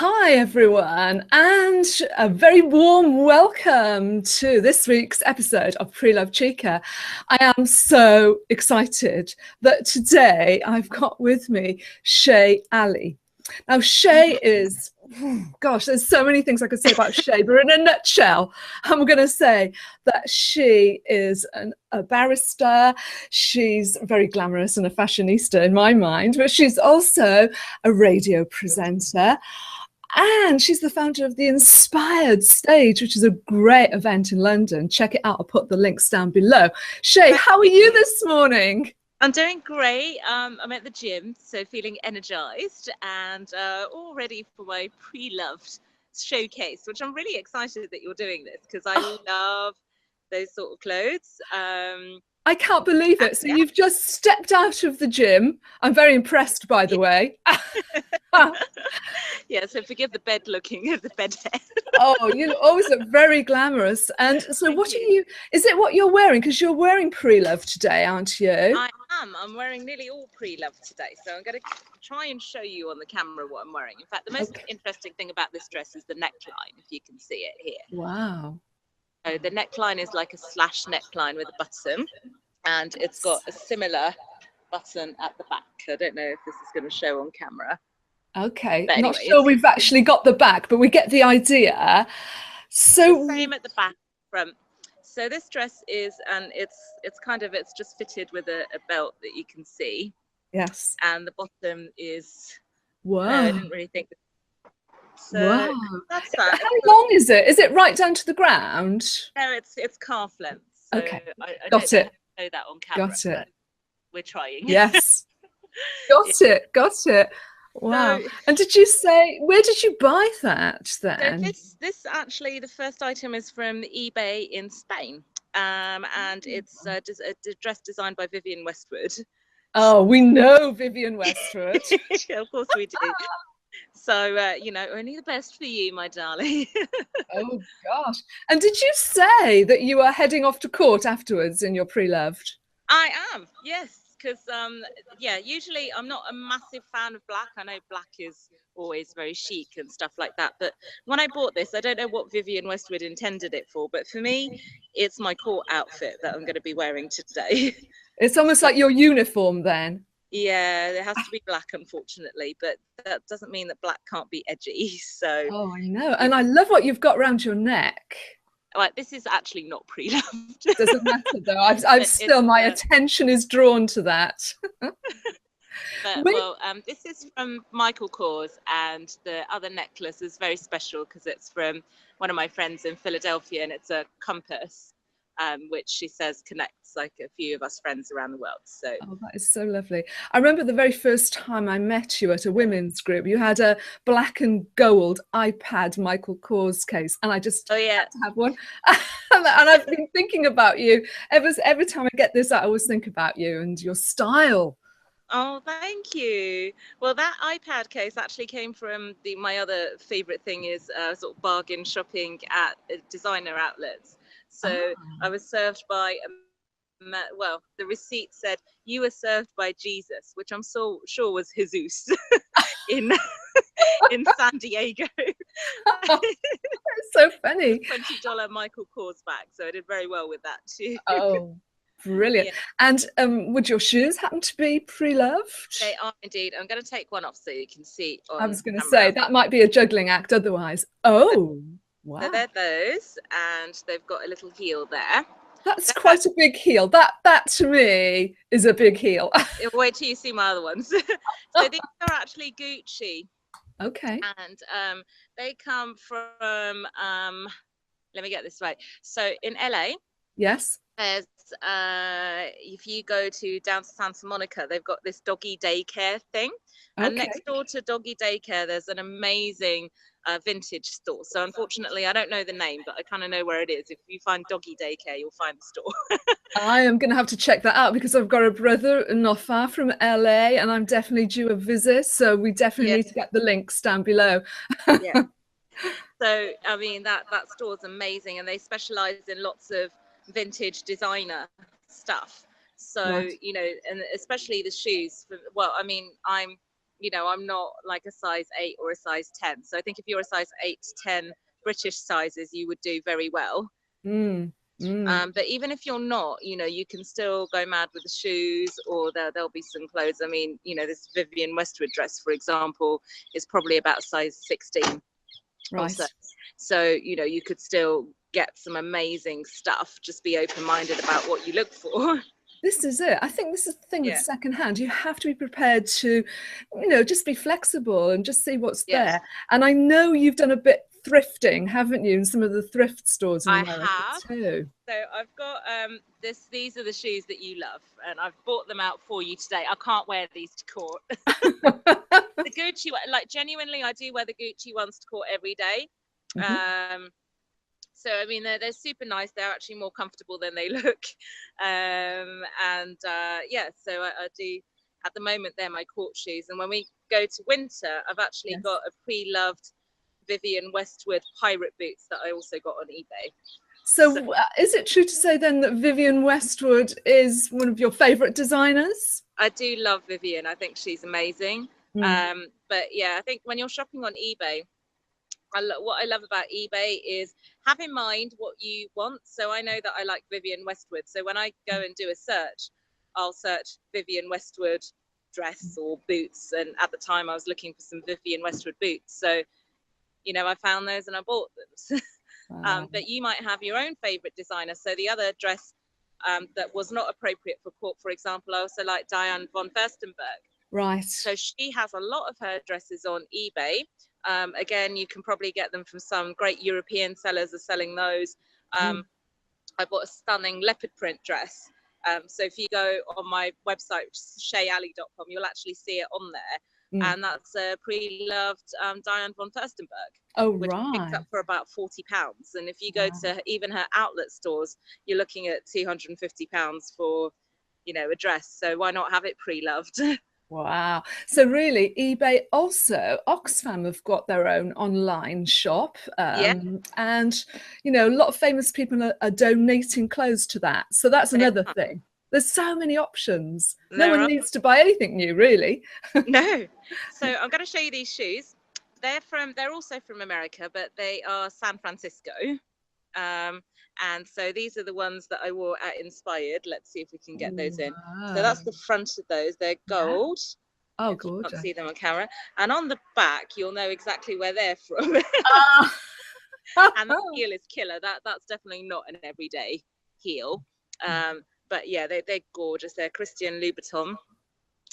Hi everyone, and a very warm welcome to this week's episode of Preloved Chica. I am so excited that today I've got with me Shay, Allie. Now Shay is, gosh, there's so many things I could say about Shay, but in a nutshell, I'm going to say that she is a barrister. She's very glamorous and a fashionista in my mind, but she's also a radio presenter. And she's the founder of the Inspired Stage, which is a great event in London. Check it out. I'll put the links down below. Shay, how are you this morning? I'm doing great. I'm at the gym, so feeling energized and all ready for my Preloved showcase, which I'm really excited that you're doing this because I love those sort of clothes. I can't believe it. So you've just stepped out of the gym. I'm very impressed, by the way. Yeah, so forgive the bed looking of the bed head. Oh, you always look very glamorous. And so what are you, is it what you're wearing? Because you're wearing Preloved today, aren't you? I am. I'm wearing nearly all Preloved today. So I'm going to try and show you on the camera what I'm wearing. In fact, the most interesting thing about this dress is the neckline, if you can see it here. Wow. So the neckline is like a slash neckline with a button, and it's got a similar button at the back. I don't know if this is going to show on camera. Okay, but anyway, not sure we've actually got the back, but we get the idea. So same at the back, front. So this dress is, and it's just fitted with a belt that you can see. Yes. And the bottom is. Wow. I didn't really think. So wow. That's that. How long is it? Is it right down to the ground? No, it's calf length. So okay. I got it. Know that on camera. Got it. We're trying. Yes. Got it. Wow. So, and did you say, where did you buy that then? So this actually, the first item is from eBay in Spain. And it's a dress designed by Vivienne Westwood. Oh, we know Vivienne Westwood. Yeah, of course we do. So, only the best for you, my darling. Oh, gosh. And did you say that you are heading off to court afterwards in your Preloved? I am, yes. Because, usually I'm not a massive fan of black. I know black is always very chic and stuff like that. But when I bought this, I don't know what Vivienne Westwood intended it for. But for me, it's my court outfit that I'm going to be wearing today. It's almost like your uniform then. Yeah, it has to be black, unfortunately. But that doesn't mean that black can't be edgy. So. Oh, I know. And I love what you've got around your neck. Right, this is actually not Preloved. Doesn't matter though. I've still my attention is drawn to that. This is from Michael Kors, and the other necklace is very special because it's from one of my friends in Philadelphia, and it's a compass, which she says connects like a few of us friends around the world. So that is so lovely. I remember the very first time I met you at a women's group. You had a black and gold iPad Michael Kors case, and I just had to have one. And I've been thinking about you every time I get this out. I always think about you and your style. Oh, thank you. Well, that iPad case actually came from my other favorite thing is sort of bargain shopping at designer outlets. So I was served by, the receipt said, you were served by Jesus, which I'm so sure was Jesus in San Diego. It's so funny. $20 Michael Kors bag. So I did very well with that too. Oh, brilliant. Yeah. And would your shoes happen to be Preloved? They are indeed. I'm going to take one off so you can see. I was going to say, that might be a juggling act otherwise. Oh. Wow. So they're those, and they've got a little heel there. That's quite a big heel. That to me is a big heel. Wait till you see my other ones. So these are actually Gucci. Okay. And they come from, let me get this right. So in LA. Yes. There's, if you go down to Santa Monica, they've got this doggy daycare thing. Okay. And next door to doggy daycare, there's an amazing vintage store. So unfortunately, I don't know the name, but I kind of know where it is. If you find doggy daycare, you'll find the store. I am going to have to check that out because I've got a brother not far from LA, and I'm definitely due a visit. So we definitely need to get the links down below. Yeah. So I mean that store is amazing, and they specialize in lots of vintage designer stuff. So and especially the shoes. Well, I mean, I'm I'm not like a size 8 or a size 10. So I think if you're a size 8 to 10 British sizes, you would do very well. But even if you're not, you can still go mad with the shoes, or there'll be some clothes. I mean, this Vivienne Westwood dress, for example, is probably about size 16. Right. So, you could still get some amazing stuff. Just be open-minded about what you look for. This is it. I think this is the thing with secondhand. You have to be prepared to, just be flexible and just see what's there. And I know you've done a bit thrifting, haven't you, in some of the thrift stores in America too? So I've got these are the shoes that you love, and I've bought them out for you today. I can't wear these to court. The Gucci, like, genuinely, I do wear the Gucci ones to court every day. So I mean, they're super nice. They're actually more comfortable than they look. So I do, at the moment, they're my court shoes. And when we go to winter, I've actually got a pre-loved Vivienne Westwood pirate boots that I also got on eBay. So is it true to say then that Vivienne Westwood is one of your favorite designers? I do love Vivienne. I think she's amazing. But yeah, I think when you're shopping on eBay, what I love about eBay is have in mind what you want. So I know that I like Vivienne Westwood. So when I go and do a search, I'll search Vivienne Westwood dress or boots. And at the time I was looking for some Vivienne Westwood boots. So, I found those and I bought them. But you might have your own favorite designer. So the other dress that was not appropriate for court, for example, I also like Diane von Furstenberg. Right. So she has a lot of her dresses on eBay. Again, you can probably get them from some great European sellers are selling those. I bought a stunning leopard print dress. So if you go on my website, which is shayallie.com, you'll actually see it on there. And that's a pre-loved Diane von Furstenberg, which I picked up for about £40. And if you go to even her outlet stores, you're looking at £250 for, a dress. So why not have it pre-loved? Wow. So really, eBay, also Oxfam have got their own online shop. And, a lot of famous people are donating clothes to that. So that's another thing. There's so many options. No one needs to buy anything new, really. No. So I'm going to show you these shoes. They're also from America, but they are San Francisco. And so these are the ones that I wore at Inspired. Let's see if we can get those in. So that's the front of those. They're gold. Oh, gorgeous. You can't see them on camera. And on the back, you'll know exactly where they're from. And the heel is killer. That's definitely not an everyday heel. But yeah, they're gorgeous. They're Christian Louboutin.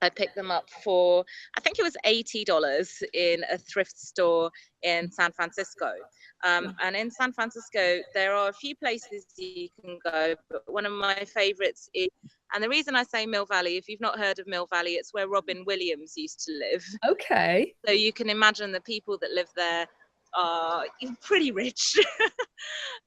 I picked them up for, I think it was $80 in a thrift store in San Francisco. And in San Francisco, there are a few places you can go, but one of my favorites is, and the reason I say Mill Valley, if you've not heard of Mill Valley, it's where Robin Williams used to live. Okay. So you can imagine the people that live there are pretty rich.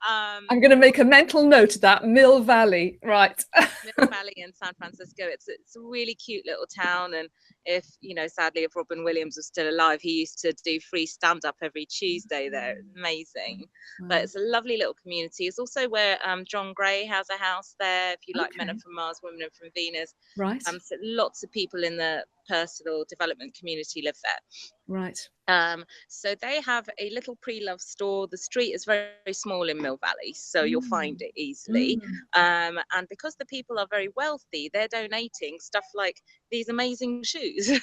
I'm going to make a mental note of that. Mill Valley, right. Mill Valley in San Francisco. It's a really cute little town, and if sadly, if Robin Williams was still alive, he used to do free stand-up every Tuesday there. It's amazing. But it's a lovely little community. It's also where John Gray has a house there. If you like Men Are From Mars, Women Are From Venus. Right. So lots of people in the personal development community live there. Right. So they have a little pre-loved store. The street is very, very small in Mill Valley, so you'll find it easily. And because the people are very wealthy, they're donating stuff like these amazing shoes.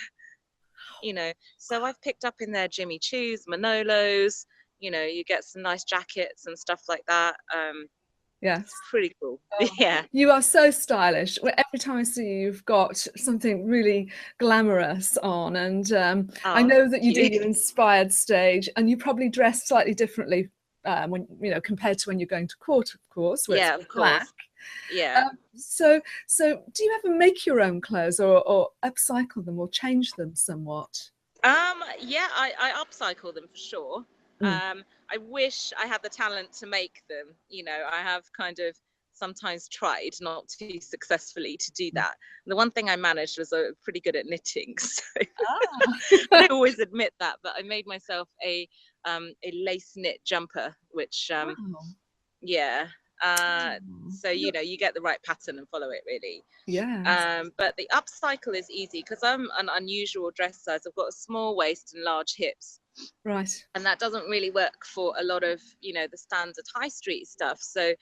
So I've picked up in there Jimmy Choos, Manolos. You get some nice jackets and stuff like that. Yes. It's pretty cool. Yeah. You are so stylish. Every time I see you, you've got something really glamorous on. And I know that you do your Inspired stage, and you probably dress slightly differently when compared to when you're going to court, of course. Where it's black. Yeah. So do you ever make your own clothes or upcycle them or change them somewhat? Yeah, I upcycle them for sure. I wish I had the talent to make them. I have kind of sometimes tried, not too successfully, to do that. The one thing I managed was pretty good at knitting. So I don't always admit that, but I made myself a lace knit jumper, which So you get the right pattern and follow it really. Yeah. But the upcycle is easy because I'm an unusual dress size. I've got a small waist and large hips. Right. And that doesn't really work for a lot of, the standard high street stuff. So,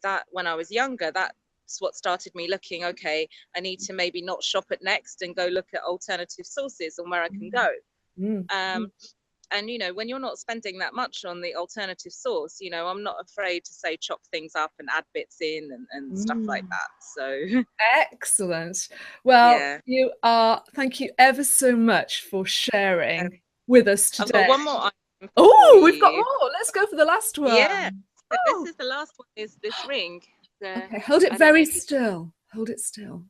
that when I was younger, that's what started me looking, okay, I need to maybe not shop at Next and go look at alternative sources and where I can go. And, when you're not spending that much on the alternative source, I'm not afraid to say chop things up and add bits in and stuff like that. So excellent. Well, thank you ever so much for sharing with us today. I've got one more item. Oh, we've got more. Let's go for the last one. Yeah. So this is the last one, is this ring. Okay, hold it very still. Hold it still.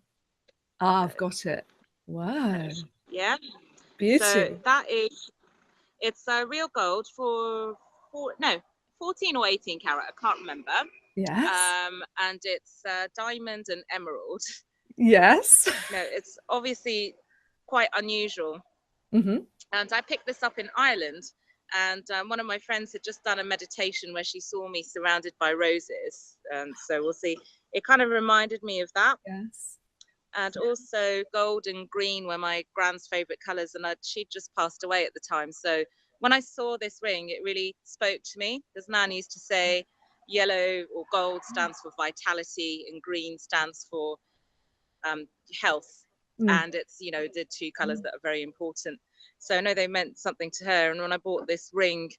Ah, I've got it. Wow. Yeah. Beauty. So it's real gold for 14 or 18 carat. I can't remember. Yes. And it's diamond and emerald. Yes. It's obviously quite unusual. And I picked this up in Ireland, and one of my friends had just done a meditation where she saw me surrounded by roses. And so we'll see. It kind of reminded me of that. Yes. And also gold and green were my grand's favorite colors, and she'd just passed away at the time. So when I saw this ring, it really spoke to me, because Nan used to say yellow or gold stands for vitality and green stands for health. And it's, the two colors that are very important. So I know they meant something to her. And when I bought this ring,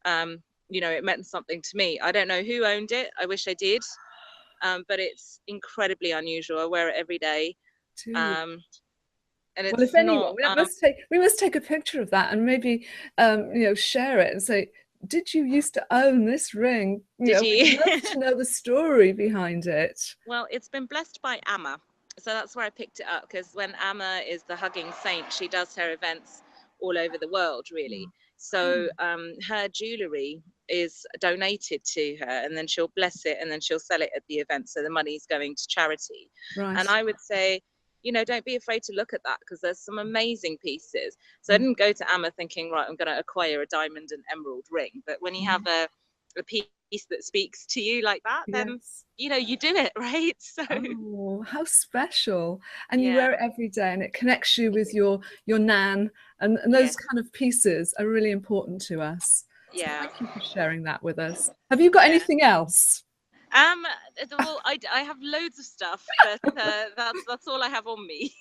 it meant something to me. I don't know who owned it. I wish I did. But it's incredibly unusual. I wear it every day. And it's well, if anyone, we must take a picture of that and maybe, share it and say, did you used to own this ring? Did you? We'd love to know the story behind it. Well, it's been blessed by Amma. So that's where I picked it up, because when Amma is the hugging saint, she does her events all over the world, really. So her jewellery is donated to her, and then she'll bless it, and then she'll sell it at the event. So the money's going to charity. Right. And I would say, don't be afraid to look at that, because there's some amazing pieces. So I didn't go to Amma thinking, right, I'm going to acquire a diamond and emerald ring. But when you have a piece that speaks to you like that, then you do it, right? So how special. And you wear it every day, and it connects you with your nan, and those kind of pieces are really important to us. So thank you for sharing that with us. Have you got anything else? Well, I have loads of stuff, but that's all I have on me.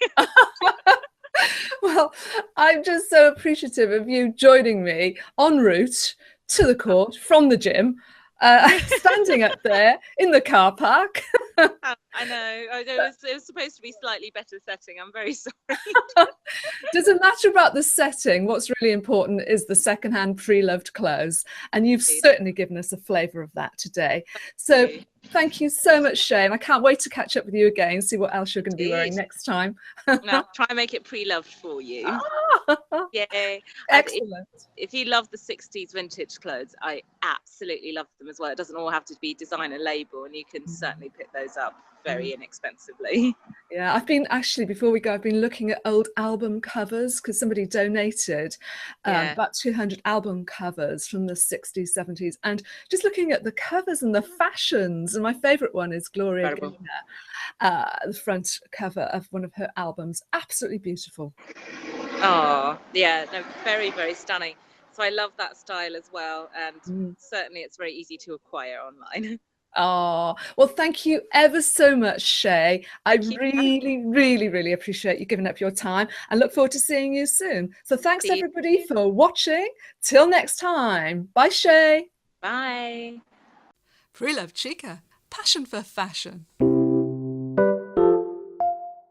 Well, I'm just so appreciative of you joining me en route to the court from the gym, standing up there in the car park. I know. It was supposed to be slightly better setting. I'm very sorry. Doesn't matter about the setting. What's really important is the secondhand pre-loved clothes. And you've certainly given us a flavour of that today. So thank you so much, Shay. And I can't wait to catch up with you again, see what else you're going to be wearing next time. Now, try and make it pre-loved for you. Yeah. Excellent. If you love the 60s vintage clothes, I absolutely love them as well. It doesn't all have to be designer label, and you can certainly pick those up very inexpensively. Yeah, I've been actually, before we go, I've been looking at old album covers, because somebody donated about 200 album covers from the 60s, 70s, and just looking at the covers and the fashions. And my favourite one is Gloria Gaynor, the front cover of one of her albums. Absolutely beautiful. Oh, yeah, no, very, very stunning. So I love that style as well. And certainly it's very easy to acquire online. Oh, well, thank you ever so much, Shay. I really, really, really appreciate you giving up your time, and look forward to seeing you soon. So thanks everybody for watching. Till next time. Bye, Shay. Bye. Preloved Chica, passion for fashion.